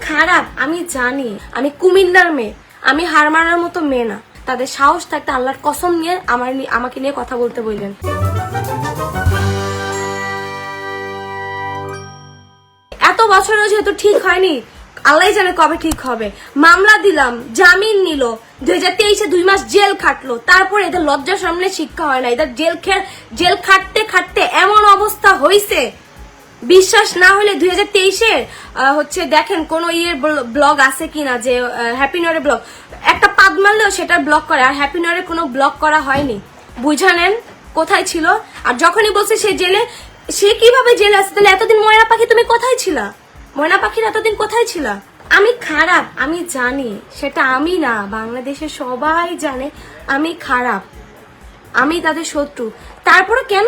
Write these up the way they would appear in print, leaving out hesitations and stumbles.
খারাপ, আমি জানি। আমি কুমিল্লার মেয়ে, আমি হার মানার মতো মেয়ে না। তাদের সাহস থাকতে আল্লাহর কসম নিয়ে আমাকে নিয়ে কথা বলতে বললেন। এত বছরও যেহেতু ঠিক হয়নি, আল্লাহ জানে কবে ঠিক হবে। মামলা দিলাম, জামিন নিল, 2023-এ 2 মাস জেল খাটলো, তারপরে এদের লজ্জা সামনে শিক্ষা হয় না। এদের জেল খাটতে খাটতে এমন অবস্থা হয়েছে, বিশ্বাস না হলে 2023-এর দেখেন কোন ব্লগ আছে কিনা, যে হ্যাপি নিউ ইয়ার ব্লগ একটা পাদ মারলেও সেটার ব্লগ করে, আর হ্যাপি নিউ ইয়ারে কোনো ব্লগ করা হয়নি। বুঝা নেন কোথায় ছিল। আর যখনই বলছে সে জেলে, সে কিভাবে জেলে আছে, তাহলে এতদিন ময়না পাখি তুমি কোথায় ছিলা? ময়না পাখির এতদিন কোথায় ছিলা? আমি খারাপ, আমি জানি, সেটা আমি না, বাংলাদেশের সবাই জানে আমি খারাপ, আমি তাদের শত্রু। তারপরে কেন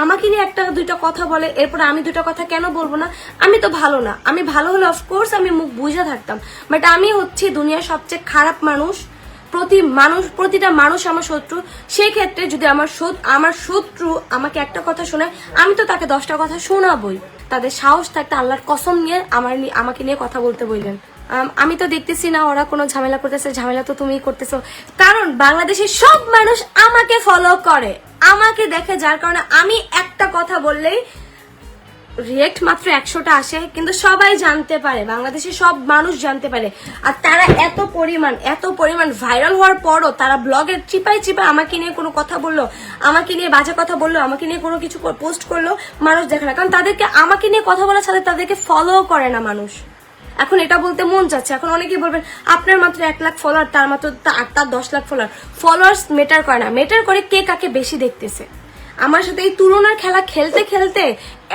আমাকে নিয়ে একটা দুইটা কথা বলে, এরপরে আমি দুইটা কথা কেন বলবো না? আমি তো ভালো না। আমি ভালো হলে অফকোর্স আমি মুখ বুঝে থাকতাম, বাট আমি হচ্ছে দুনিয়ার সবচেয়ে খারাপ মানুষ। প্রতিটা মানুষ আমার শত্রু। সেই ক্ষেত্রে যদি আমার শত্রু আমাকে একটা কথা শোনায়, আমি তো তাকে 10টা কথা শোনাবই। তাদের সাহস থাকতে আল্লাহর কসম নিয়ে আমাকে নিয়ে কথা বলতে বললেন। আমি তো দেখতেছি না ওরা কোনো ঝামেলা করতেছে। ঝামেলা তো তুমিই করতেছো, কারণ বাংলাদেশের সব মানুষ আমাকে ফলো করে, আমাকে দেখে, যার কারণে আমি একটা কথা বললেই রিয়েক্ট মাত্র 100টা আসে, কিন্তু সবাই জানতে পারে, বাংলাদেশের সব মানুষ জানতে পারে। আর তারা এত পরিমাণ ভাইরাল হওয়ার পরও তারা ব্লগের চিপাই আমাকে নিয়ে কোনো কথা বললো, আমাকে নিয়ে বাজে কথা বললো, আমাকে নিয়ে কোনো কিছু পোস্ট করলো, মানুষ দেখে না। কারণ তাদেরকে আমাকে নিয়ে কথা বলার সাথে তাদেরকে ফলো করে না মানুষ। এখন এটা বলতে মন যাচ্ছে, এখন অনেকেই বলবেন আপনার মাত্র 1 লাখ ফলোয়ার, তার 10 লাখ ফলোয়ার। ফলোয়ার্স মেটার করে না, মেটার করে কে কাকে বেশি দেখতেছে। আমার সাথে এই তুলনার খেলা খেলতে খেলতে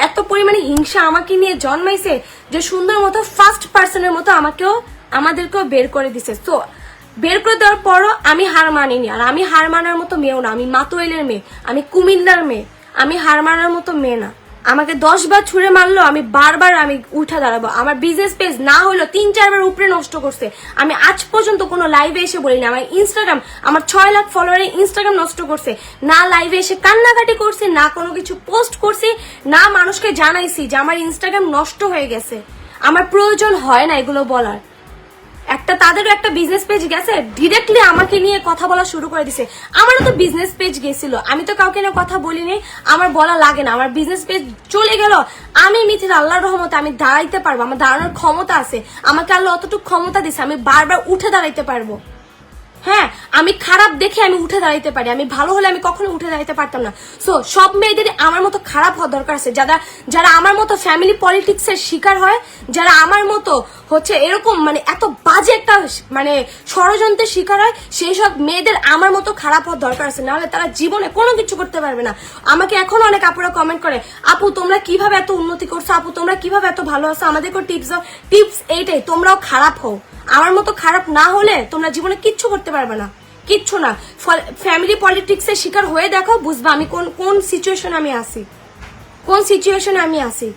এত পরিমাণে হিংসা আমাকে নিয়ে জন্মাইছে যে সুন্দর মতো ফার্স্ট পার্সনের মতো আমাদেরকেও বের করে দিছে। তো বের করে দেওয়ার পরও আমি হার মানিনি। আর আমি হার মানার মতো মেয়েও না, আমি মাতোয়াইলের মেয়ে, আমি কুমিল্লার মেয়ে, আমি হার মানার মতো মেয়ে না। আমাকে 10 বার ছুঁড়ে মারলো, আমি বারবার উঠে দাঁড়াবো। আমার বিজনেস পেজ না হলো 3-4 বার উপরে নষ্ট করছে। আমি আজ পর্যন্ত কোনো লাইভে এসে বলিনি। আমার ইনস্টাগ্রাম, আমার 6 লাখ ফলোয়ারে ইনস্টাগ্রাম নষ্ট করছে, না লাইভে এসে কান্নাকাটি করছে, না কোনো কিছু পোস্ট করছি, না মানুষকে জানাইছি যে আমার ইনস্টাগ্রাম নষ্ট হয়ে গেছে। আমার প্রয়োজন হয় না এগুলো বলার। তাদেরও একটা বিজনেস পেজ গেছে, ডিরেক্টলি আমাকে নিয়ে কথা বলা শুরু করে দিছে। আমারও তো বিজনেস পেজ গেছিল, আমি তো কাউকে নিয়ে কথা বলিনি, আমার বলা লাগে না। আমার বিজনেস পেজ চলে গেল, আমি মিথিল আল্লাহর রহমতে আমি দাঁড়াইতে পারবো, আমার দাঁড়ানোর ক্ষমতা আছে, আমাকে আল্লাহ অতটুকু ক্ষমতা দিছে, আমি বারবার উঠে দাঁড়াইতে পারবো। হ্যাঁ, আমি খারাপ দেখে আমি উঠে দাঁড়াইতে পারি, আমি ভালো হলে আমি কখনো উঠে দাঁড়াইতে পারতাম না। সো সব মেয়েদের আমার মতো খারাপ হওয়া দরকার আছে, যারা আমার মতো ফ্যামিলি পলিটিক্স এর শিকার হয়, যারা আমার মতো এরকম এত বাজে একটা ষড়যন্ত্রের শিকার হয়, সেই সব মেয়েদের আমার মতো খারাপ হওয়ার দরকার আছে, নাহলে তারা জীবনে কোনো কিছু করতে পারবে না। আমাকে এখন অনেক আপুরা কমেন্ট করে, আপু তোমরা কিভাবে এত উন্নতি করছো, আপু তোমরা কিভাবে এত ভালো আছো, আমাদেরকে টিপস এইটাই, তোমরাও খারাপ হও। আমার মতো খারাপ না হলে তোমরা জীবনে কিচ্ছু করতে পারবে না, কিচ্ছু না। ফ্যামিলি পলিটিক্স এর শিকার হয়ে দেখো, বুঝবা আমি কোন সিচুয়েশনে আমি আসি।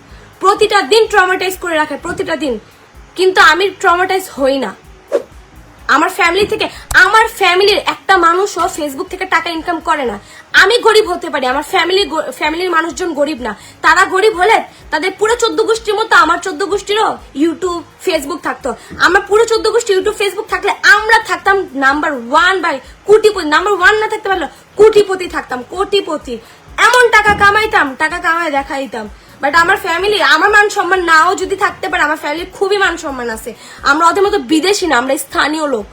প্রতিটা দিন ট্রমাটাইজ করে রাখে, প্রতিটা দিন, কিন্তু আমি ট্রমাটাইজ হই না। আমার ফ্যামিলির একটা মানুষও ফেসবুক থেকে টাকা ইনকাম করে না। আমি গরিব হতে পারি, আমার ফ্যামিলির মানুষজন গরিব না। তারা গরিব হলে তাদের পুরো 14 গোষ্ঠীর মতো আমার 14 গোষ্ঠীরও ইউটিউব ফেসবুক থাকতো। আমার পুরো 14 গোষ্ঠী ইউটিউব ফেসবুক থাকলে আমরা থাকতাম নাম্বার 1 বাই কোটিপতি। নাম্বার 1 না থাকতে পারলো কোটিপতি থাকতাম, কোটিপতি। এমন টাকা কামায় দেখাইতাম। বাট আমার ফ্যামিলি, আমার মান সম্মান নাও যদি থাকতে পারে, আমার ফ্যামিলির খুবই মান সম্মান আছে। আমরা ওদের মতো বিদেশি না, আমরা স্থানীয় লোক।